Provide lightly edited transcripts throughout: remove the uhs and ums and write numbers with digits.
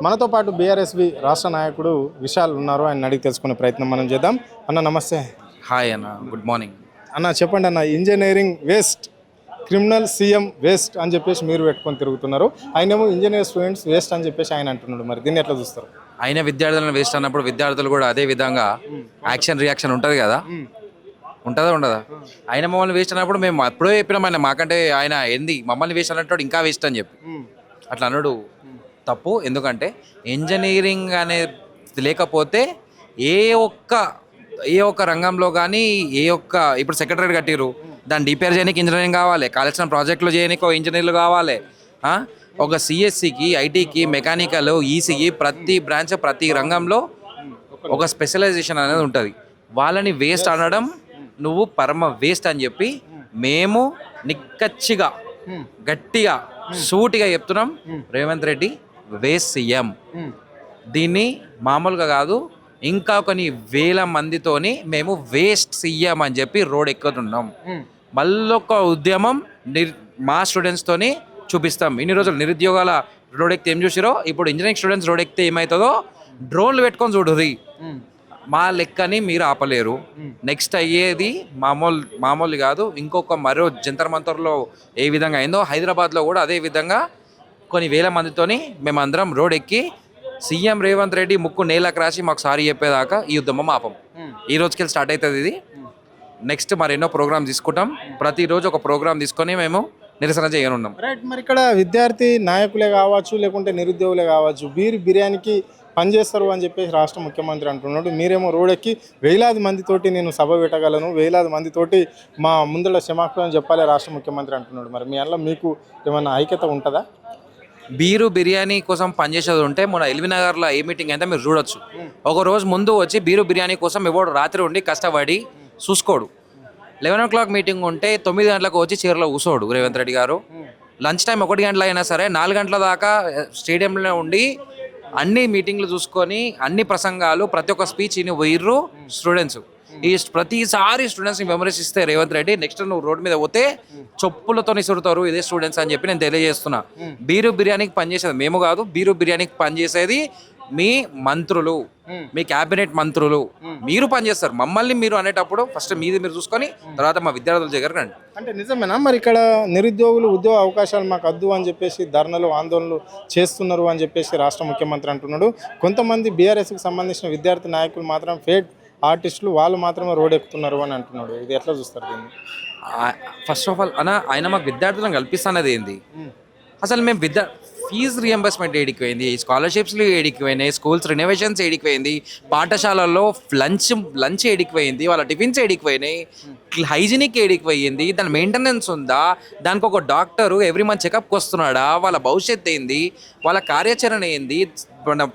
మనతో పాటు బీఆర్ఎస్వి రాష్ట్ర నాయకుడు విశాల్ ఉన్నారు. ఆయన అడిగి తెలుసుకునే ప్రయత్నం మనం చేద్దాం. అన్న నమస్తే. హాయ్ అన్న, గుడ్ మార్నింగ్ అన్న చెప్పండి అన్న, engineering waste, criminal CM waste అని చెప్పేసి మీరు పెట్టుకొని తిరుగుతున్నారు. ఆయనేమో ఇంజనీర్ స్టూడెంట్స్ వేస్ట్ అని చెప్పేసి ఆయన అంటున్నాడు. మరి దీన్ని ఎట్లా చూస్తారు? అయిన విద్యార్థులను వేస్ట్ అన్నప్పుడు విద్యార్థులు కూడా అదే విధంగా యాక్షన్ రియాక్షన్ ఉంటుంది కదా, ఉంటుందా ఉండదా? ఆయన మమ్మల్ని వేస్ట్ అన్నప్పుడు మేము అప్పుడే చెప్పినాం, ఆయన మాకంటే ఆయన ఏంది మమ్మల్ని వేస్ట్ అన్నట్టు ఇంకా వేస్ట్ అని చెప్పి అట్లా అన్నాడు. తప్పు. ఎందుకంటే ఇంజనీరింగ్ అనేది లేకపోతే ఏ ఒక్క రంగంలో కానీ ఇప్పుడు సెక్రటరీ కట్టిరు, దాన్ని డిపిఆర్ చేయడానికి ఇంజనీరింగ్ కావాలి, కావాల్సిన ప్రాజెక్టులు చేయడానికి ఇంజనీర్లు కావాలి. ఒక సిఎస్సికి, ఐటీకి, మెకానికల్, ఈసీకి ప్రతి బ్రాంచ్ ప్రతి రంగంలో ఒక స్పెషలైజేషన్ అనేది ఉంటుంది. వాళ్ళని వేస్ట్ అనడం నువ్వు పరమ వేస్ట్ అని చెప్పి మేము నిక్కచ్చిగా గట్టిగా సూటిగా చెప్తున్నాం. Revanth Reddy waste CM. దీన్ని మామూలుగా కాదు, ఇంకా కొన్ని వేల మందితోని మేము వేస్ట్ సీఎం అని చెప్పి రోడ్ ఎక్కుతున్నాం. మళ్ళొక ఉద్యమం మా స్టూడెంట్స్తోని చూపిస్తాం. ఇన్ని రోజులు నిరుద్యోగాల రోడ్ ఎక్కితే ఏం చూసిరో, ఇప్పుడు ఇంజనీరింగ్ స్టూడెంట్స్ రోడ్ ఎక్కితే ఏమవుతుందో డ్రోన్లు పెట్టుకొని చూడుర్రి. మా లెక్కని మీరు ఆపలేరు. నెక్స్ట్ అయ్యేది మామూలు కాదు. మరో జంతర్ మంతర్లో ఏ విధంగా అయిందో హైదరాబాద్లో కూడా అదే విధంగా కొన్ని వేల మందితోని మేమందరం రోడ్ ఎక్కి సీఎం రేవంత్ రెడ్డి ముక్కు నేలకు రాసి మాకు సారీ చెప్పేదాకా ఈ ఉద్యమం ఆపం. ఈ రోజుకి స్టార్ట్ అవుతుంది ఇది. నెక్స్ట్ మరెన్నో ప్రోగ్రామ్ తీసుకుంటాం. ప్రతిరోజు ఒక ప్రోగ్రామ్ తీసుకొని మేము నిరసన చేయనున్నాం. రైట్. మరి ఇక్కడ విద్యార్థి నాయకులే కావచ్చు, లేకుంటే నిరుద్యోగులే కావచ్చు, బిర్యానీకి పనిచేస్తారు అని చెప్పేసి రాష్ట్ర ముఖ్యమంత్రి అంటున్నాడు. మీరేమో రోడ్డెక్కి వేలాది మందితోటి నేను సభ పెట్టగలను, వేలాది మందితోటి మా ముందర క్షమాపణ చెప్పాలి రాష్ట్ర ముఖ్యమంత్రి అంటున్నాడు. మరి మీ అందులో మీకు ఏమన్నా ఐక్యత ఉంటుందా? బిర్యానీ కోసం పనిచేసేది ఉంటే మన ఎల్బీనగర్లో ఏ మీటింగ్ అయితే మీరు చూడొచ్చు. ఒక రోజు ముందు వచ్చి బిర్యానీ కోసం ఎవడు రాత్రి ఉండి కష్టపడి చూసుకోడు. 11 o'clock మీటింగ్ ఉంటే 9 గంటలకు వచ్చి చీరలో కూర్చోడు రేవంత్ రెడ్డి గారు. లంచ్ టైం 1 గంటల అయినా సరే 4 గంటల దాకా స్టేడియంలో ఉండి అన్ని మీటింగ్లు చూసుకొని అన్ని ప్రసంగాలు ప్రతి ఒక్క స్పీచ్ ఇని పోయిర్రు స్టూడెంట్స్. ప్రతిసారి స్టూడెంట్స్ని విమర్శిస్తే రేవంత్ రెడ్డి నెక్స్ట్ నువ్వు రోడ్ మీద పోతే చొప్పులతో నిసురుతారు ఇదే స్టూడెంట్స్ అని చెప్పి నేను తెలియజేస్తున్నా. బిర్యానీకి పనిచేసేది మేము కాదు, బిర్యానీకి పనిచేసేది మీ మంత్రులు, మీ క్యాబినెట్ మంత్రులు. మీరు పనిచేస్తారు. మమ్మల్ని మీరు అనేటప్పుడు ఫస్ట్ మీది మీరు చూసుకొని తర్వాత మా విద్యార్థుల దగ్గర రండి. అంటే నిజమేనా మరి ఇక్కడ నిరుద్యోగులు ఉద్యోగ అవకాశాలు మాకు వద్దు అని చెప్పేసి ధర్నలు ఆందోళనలు చేస్తున్నారు అని చెప్పేసి రాష్ట్ర ముఖ్యమంత్రి అంటున్నాడు. కొంతమంది బీఆర్ఎస్కి సంబంధించిన విద్యార్థి నాయకులు మాత్రం ఫేక్ ఆర్టిస్టులు, వాళ్ళు మాత్రమే రోడ్ ఎక్కుతున్నారు అని అంటున్నాడు. ఇది ఎట్లా చూస్తారు దీన్ని? ఫస్ట్ ఆఫ్ ఆల్ అయినా మాకు విద్యార్థులను కల్పిస్తున్నది ఏంది? అసలు మేము ఫీజు రియంబర్స్మెంట్ ఏడికిపోయింది, స్కాలర్షిప్స్లు ఏడికిపోయినాయి, స్కూల్స్ రినోవేషన్స్ ఏడికిపోయింది, పాఠశాలల్లో లంచ్ ఏడికిపోయింది, వాళ్ళ టిఫిన్స్ ఏడికిపోయినాయి, హైజీనిక్ ఏడికిపోయింది, దాని మెయింటెనెన్స్ ఉందా, దానికి ఒక డాక్టరు ఎవ్రీ మంత్ చెకప్కి వస్తున్నాడా, వాళ్ళ భవిష్యత్తు ఏంది, వాళ్ళ కార్యాచరణ ఏంది,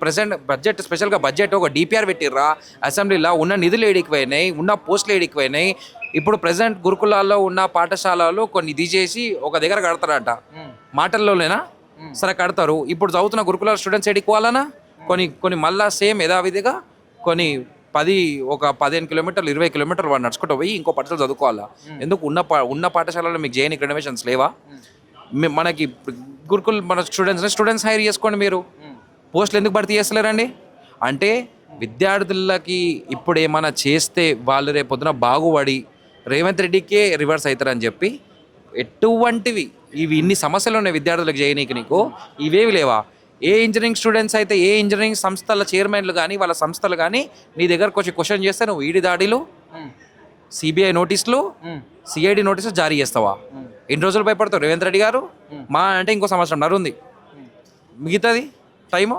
ప్రెసెంట్ బడ్జెట్ స్పెషల్గా బడ్జెట్ ఒక డిపిఆర్ పెట్టిర్రా, అసెంబ్లీలో ఉన్న నిధులు ఏడికిపోయినాయి, ఉన్న పోస్టులు ఏడికిపోయినాయి. ఇప్పుడు ప్రెసెంట్ గురుకులాల్లో ఉన్న పాఠశాలలు కొన్ని తీసేసి ఒక దగ్గర కడతారట. మాటల్లోనేనా? సరే కడతారు. ఇప్పుడు చదువుతున్న గురుకుల స్టూడెంట్స్ ఎడికోవాలన్నా కొన్ని మళ్ళా సేమ్ యథావిధిగా కొన్ని 15 కిలోమీటర్లు 20 కిలోమీటర్లు వాడు నడుచుకుంటూ పోయి ఇంకో పాఠశాల చదువుకోవాలా? ఎందుకు ఉన్న పాఠశాలలో మీకు జేఎన్‌ఈ రెనోవేషన్స్ లేవా? మనకి మన స్టూడెంట్స్ హైర్ చేసుకోండి. మీరు పోస్టులు ఎందుకు భర్తీ చేస్తలేరండి? అంటే విద్యార్థులకి ఇప్పుడు ఏమైనా చేస్తే వాళ్ళు రేపు పొద్దున బాగుపడి రేవంత్ రెడ్డికే రివర్స్ అవుతారని చెప్పి ఎటువంటివి ఇన్ని సమస్యలు ఉన్నాయి విద్యార్థులకు చేయనీకి. నీకు ఇవేవి లేవా? ఏ ఇంజనీరింగ్ స్టూడెంట్స్ అయితే ఏ ఇంజనీరింగ్ సంస్థల చైర్మన్లు కానీ వాళ్ళ సంస్థలు కానీ నీ దగ్గరకు వచ్చి క్వశ్చన్ చేస్తే నువ్వు ఈడి దాడిలు, సిబిఐ నోటీసులు, సిఐడి నోటీసులు జారీ చేస్తావా? ఎన్ని రోజులు భయపడతావు రేవంత్ రెడ్డి గారు? మా అంటే ఇంకో సంవత్సరం ఉంది మిగతాది టైము.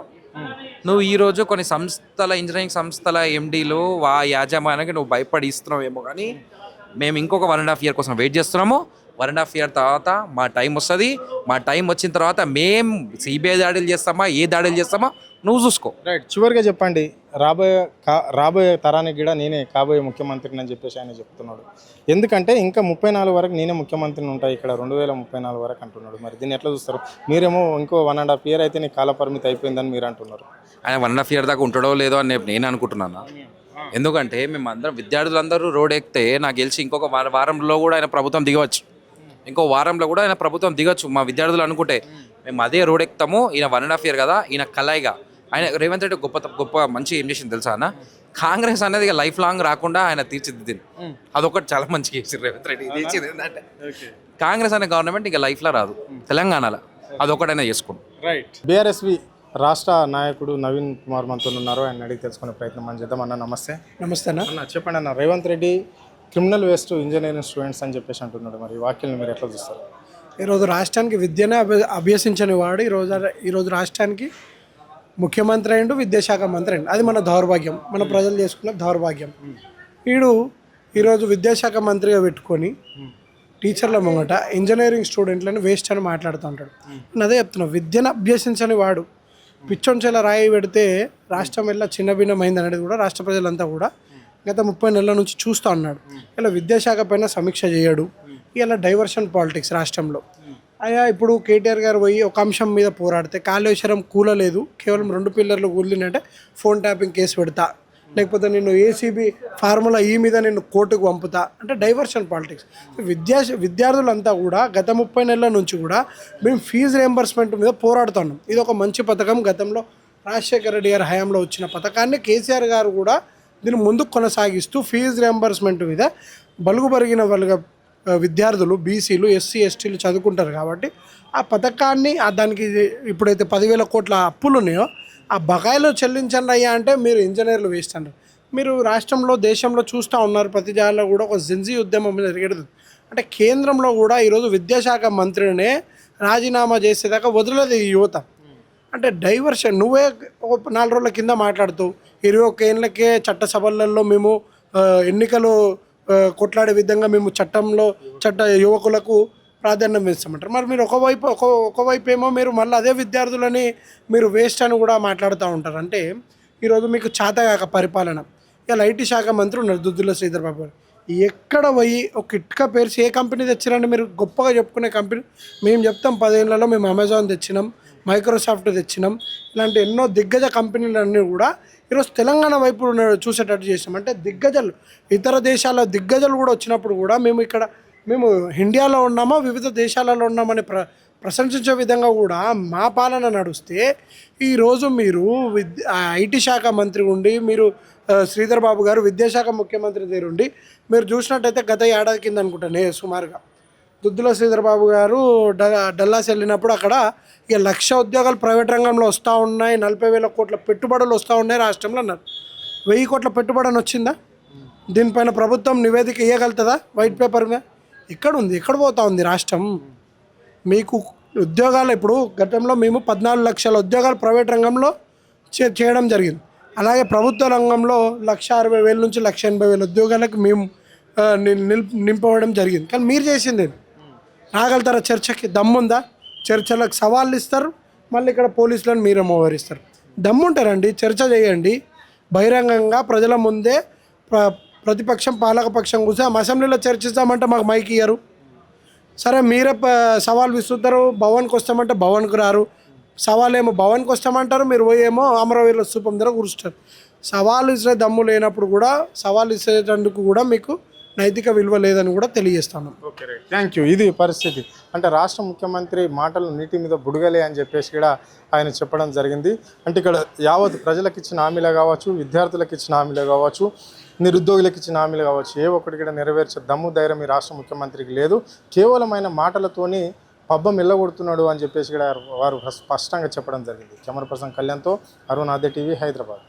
నువ్వు ఈరోజు కొన్ని ఇంజనీరింగ్ సంస్థల ఎండీలు యాజమాన్యానికి నువ్వు భయపడి ఇస్తున్నావేమో, కానీ మేము ఇంకొక 1.5 year కోసం వెయిట్ చేస్తున్నాము. 1.5 year తర్వాత మా టైం వస్తుంది. మా టైం వచ్చిన తర్వాత మేము సిబిఐ దాడులు చేస్తామా, ఏ దాడులు చేస్తామా నువ్వు చూసుకో. రైట్. చివరిగా చెప్పండి, రాబోయే తరానికి కూడా నేనే కాబోయే ముఖ్యమంత్రిని అని చెప్పేసి ఆయన చెప్తున్నాడు. ఎందుకంటే ఇంకా 34 వరకు నేనే ముఖ్యమంత్రిని ఉంటాయి ఇక్కడ 2034 వరకు అంటున్నాడు. మరి దీన్ని ఎట్లా చూస్తారు? మీరేమో ఇంకో 1.5 year అయితే నీ కాల పరిమితి అయిపోయిందని మీరు అంటున్నారు. ఆయన 1.5 year దాకా ఉంటాడో లేదో అని నేను అనుకుంటున్నాను. ఎందుకంటే మేమందరం విద్యార్థులందరూ రోడ్ ఎక్కితే నాకు తెలిసి ఇంకొక వారంలో కూడా ఆయన ప్రభుత్వం దిగవచ్చు. ఇంకో వారంలో కూడా ఆయన ప్రభుత్వం దిగచ్చు మా విద్యార్థులు అనుకుంటే. మేము అదే రోడ్ ఎక్కుతాము. ఈయన 1.5 year కదా, ఈయన కలయిగా ఆయన రేవంత్ రెడ్డి గొప్ప మంచి ఏం చేసింది తెలుసా అన్న, కాంగ్రెస్ అనేది ఇక లైఫ్ లాంగ్ రాకుండా ఆయన తీర్చిదిద్దింది. అదొకటి చాలా మంచిగా చేసింది రేవంత్ రెడ్డి. ఇది చేసింది ఏంటంటే కాంగ్రెస్ అనే గవర్నమెంట్ ఇక లైఫ్లో రాదు తెలంగాణలో, అదొకటైనా చేసుకోండి. రైట్. బీఆర్ఎస్వి రాష్ట్ర నాయకుడు నవీన్ కుమార్ మనతో ఉన్నారు, ఆయన అడిగి తెలుసుకునే ప్రయత్నం మనం చేద్దాం. అన్న నమస్తే. నమస్తే అన్న. అన్న చెప్పండి అన్న, Revanth Reddy criminal waste engineering students అని చెప్పేసి అంటున్నాడు, మరి ఈ వాక్యాలను మీరు ఎట్లా చూస్తారు? ఈరోజు రాష్ట్రానికి విద్యనే అభ్యసించని వాడు ఈరోజు రాష్ట్రానికి ముఖ్యమంత్రి అయిండు, విద్యాశాఖ మంత్రి అయిండు. అది మన దౌర్భాగ్యం, మన ప్రజలు చేసుకున్న దౌర్భాగ్యం. ఈరోజు విద్యాశాఖ మంత్రిగా పెట్టుకొని టీచర్ల ముంగట ఇంజనీరింగ్ స్టూడెంట్లను వేస్ట్ అని మాట్లాడుతూ ఉంటాడు. నేను అదే చెప్తున్నా, విద్యను అభ్యసించని వాడు పిచ్చొంచెల రాయి పెడితే రాష్ట్రం ఎలా చిన్నభిన్నమైంది అనేది కూడా రాష్ట్ర ప్రజలంతా కూడా గత 30 నెలల నుంచి చూస్తూ ఉన్నాడు. ఇలా విద్యాశాఖ పైన సమీక్ష చేయడు, ఇలా డైవర్షన్ పాలిటిక్స్ రాష్ట్రంలో. అయ్యా ఇప్పుడు కేటీఆర్ గారు పోయి ఒక అంశం మీద పోరాడితే కాళేశ్వరం కూలలేదు, కేవలం 2 పిల్లర్లు కూలిందంటే ఫోన్ ట్యాపింగ్ కేసు పెడతా, లేకపోతే నేను ఏసీబీ ఫార్ములా ఈ మీద నేను కోర్టుకు పంపుతా అంటే డైవర్షన్ పాలిటిక్స్. విద్యార్థులంతా కూడా గత 30 నెలల నుంచి కూడా మేము ఫీజు రియంబర్స్మెంట్ మీద పోరాడుతున్నాం. ఇది ఒక మంచి పథకం, గతంలో రాజశేఖర రెడ్డి గారి హయాంలో వచ్చిన పథకాన్ని కేసీఆర్ గారు కూడా దీన్ని ముందుకు కొనసాగిస్తూ ఫీజు రియంబర్స్మెంట్ మీద బలుగుబరిగిన వాళ్ళ విద్యార్థులు బీసీలు ఎస్సీ ఎస్టీలు చదువుకుంటారు కాబట్టి ఆ పథకాన్ని దానికి ఇప్పుడైతే 10,000 కోట్ల అప్పులు ఉన్నాయో ఆ బకాయిలు చెల్లించండి అయ్యా అంటే మీరు ఇంజనీర్లు వేస్ట్ అంటారు. మీరు రాష్ట్రంలో దేశంలో చూస్తూ ఉన్నారు, ప్రతి జిల్లాలో కూడా ఒక జెన్జీ ఉద్యమం జరిగేది. అంటే కేంద్రంలో కూడా ఈరోజు విద్యాశాఖ మంత్రినే రాజీనామా చేసేదాకా వదలలేదు ఈ యువత. అంటే డైవర్షన్. నువ్వే ఒక 4 రోజుల కింద మాట్లాడుతూ 21 ఏళ్ళకే చట్టసభలలో మేము ఎన్నికలు కొట్లాడే విధంగా మేము యువకులకు ప్రాధాన్యం ఇస్తామంటారు. మరి మీరు ఒకవైపు ఏమో మీరు మళ్ళీ అదే విద్యార్థులని మీరు వేస్ట్ అని కూడా మాట్లాడుతూ ఉంటారు. అంటే ఈరోజు మీకు చేతగాక పరిపాలన. ఇలా ఐటీ శాఖ మంత్రి ఉన్నారు దుద్దుల శ్రీధర్ బాబు గారు, ఎక్కడ పోయి ఒక ఇటుక పేర్చి ఏ కంపెనీ తెచ్చిరండి మీరు? గొప్పగా చెప్పుకునే కంపెనీ మేము చెప్తాం, 10 ఏళ్లలో మేము అమెజాన్ తెచ్చినాం, మైక్రోసాఫ్ట్ తెచ్చినాం, ఇలాంటి ఎన్నో దిగ్గజ కంపెనీలన్నీ కూడా ఈరోజు తెలంగాణ వైపు చూసేటట్టు చేసాం. అంటే దిగ్గజలు, ఇతర దేశాల దిగ్గజలు కూడా వచ్చినప్పుడు కూడా మేము ఇండియాలో ఉన్నామా వివిధ దేశాలలో ఉన్నామని ప్రశంసించే విధంగా కూడా మా పాలన నడుస్తే ఈరోజు మీరు ఐటీ శాఖ మంత్రి ఉండి, మీరు శ్రీధర్ బాబు గారు విద్యాశాఖ ముఖ్యమంత్రి దగ్గర ఉండి మీరు చూసినట్టయితే గత ఏడాది కింద అనుకుంటానే సుమారుగా దుద్దుల శ్రీధర్ బాబు గారు డల్లాస్ వెళ్ళినప్పుడు అక్కడ ఇక 1,00,000 ఉద్యోగాలు ప్రైవేట్ రంగంలో వస్తూ ఉన్నాయి, 40,000 కోట్ల పెట్టుబడులు వస్తూ ఉన్నాయి రాష్ట్రంలో అన్నారు. 1000 కోట్ల పెట్టుబడి అని వచ్చిందా? దీనిపైన ప్రభుత్వం నివేదిక ఇవ్వగలుగుతుందా? వైట్ పేపర్ మీద ఎక్కడ ఉంది? ఎక్కడ పోతా ఉంది రాష్ట్రం? మీకు ఉద్యోగాలు ఇప్పుడు గతంలో మేము 14 లక్షల ఉద్యోగాలు ప్రైవేట్ రంగంలో చేయడం జరిగింది. అలాగే ప్రభుత్వ రంగంలో 1,60,000 నుంచి 1,80,000 ఉద్యోగాలకు మేము నింపడం జరిగింది. కానీ మీరు చేసింది రాగలుగుతారా? చర్చకి దమ్ముందా? చర్చలకు సవాళ్ళు ఇస్తారు, మళ్ళీ ఇక్కడ పోలీసులను మీరే మోహరిస్తారు. దమ్ముంటారండి, చర్చ చేయండి బహిరంగంగా ప్రజల ముందే. ప్రతిపక్షం పాలకపక్షం కూర్చొని అసెంబ్లీలో చర్చిస్తామంటే మాకు మైక్ ఇయ్యరు. సరే మీరే సవాల్ విసురుతారు, భవన్కి వస్తామంటే భవన్కి రారు. సవాల్ ఏమో భవన్కి వస్తామంటారు, మీరు పోయేమో అమరవీరుల స్థూపం దగ్గర కూర్చుంటారు. సవాలు ఇచ్చే దమ్ము లేనప్పుడు కూడా సవాల్ ఇచ్చేటందుకు కూడా మీకు నైతిక విలువ లేదని కూడా తెలియజేస్తాను. Okay right, thank you. ఇది పరిస్థితి. అంటే రాష్ట్ర ముఖ్యమంత్రి మాటలు నీటి మీద బుడగలే అని చెప్పేసి కూడా ఆయన చెప్పడం జరిగింది. అంటే ఇక్కడ యావత్ ప్రజలకు ఇచ్చిన హామీలు కావచ్చు, విద్యార్థులకు ఇచ్చిన హామీలు కావచ్చు, నిరుద్యోగులకు ఇచ్చిన హామీలు కావచ్చు, ఏ ఒక్కటి కూడా నెరవేర్చే దమ్ము ధైర్యం ఈ రాష్ట్ర ముఖ్యమంత్రికి లేదు. కేవలమైన మాటలతోని పబ్బం వెళ్ళగొడుతున్నాడు అని చెప్పేసి కూడా వారు స్పష్టంగా చెప్పడం జరిగింది. కెమెరా పర్సన్ కళ్యాణ్తో అరుణ్ ఆద్య టీవీ, హైదరాబాద్.